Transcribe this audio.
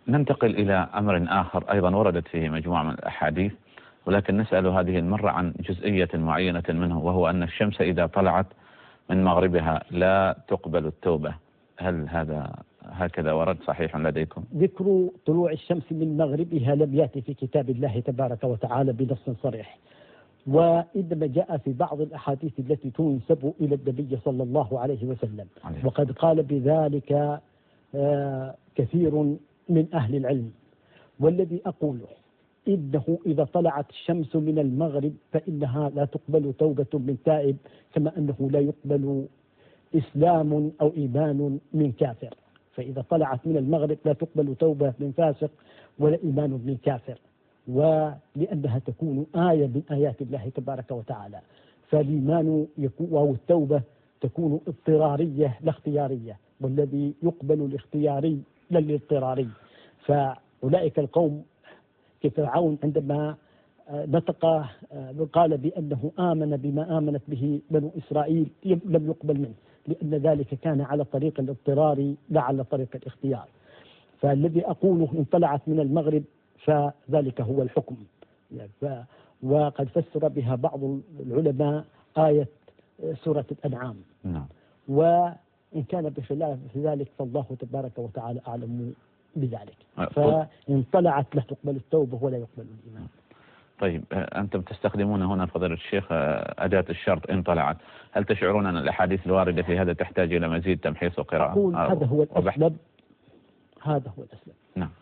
ننتقل إلى أمر آخر أيضا وردت فيه مجموعة من الأحاديث، ولكن نسأل هذه المرة عن جزئية معينة منه، وهو أن الشمس إذا طلعت من مغربها لا تقبل التوبة. هل هذا هكذا ورد صحيح لديكم؟ ذكر طلوع الشمس من مغربها لم يأتي في كتاب الله تبارك وتعالى بنص صريح، وإنما جاء في بعض الأحاديث التي تنسب إلى النبي صلى الله عليه وسلم، وقد قال بذلك كثير من أهل العلم. والذي أقوله إنه إذا طلعت الشمس من المغرب فإنها لا تقبل توبة من تائب، كما أنه لا يقبل إسلام أو إيمان من كافر. فإذا طلعت من المغرب لا تقبل توبة من فاسق ولا إيمان من كافر، ولأنها تكون آية من آيات الله تبارك وتعالى. فالإيمان أو التوبة تكون اضطرارية لا اختيارية، والذي يقبل الاختياري لا الاضطراري. فأولئك القوم كفرعون عندما نطق قال بأنه آمن بما آمنت به بنو إسرائيل لم يقبل منه، لأن ذلك كان على طريق الاضطرار لا على طريق الاختيار. فالذي أقوله إن طلعت من المغرب فذلك هو الحكم. وقد فسر بها بعض العلماء آية سورة الأنعام. وإن كان بخلاف ذلك فالله تبارك وتعالى أعلم بذلك. فإن طلعت لا تقبل التوبة ولا يقبل الإيمان. طيب أنتم تستخدمون هنا فضيلة الشيخ أداة الشرط إن طلعت، هل تشعرون أن الأحاديث الواردة في هذا تحتاج إلى مزيد تمحيص وقراءة؟ أقول هذا هو الأسلم. هذا هو الأسلم. نعم.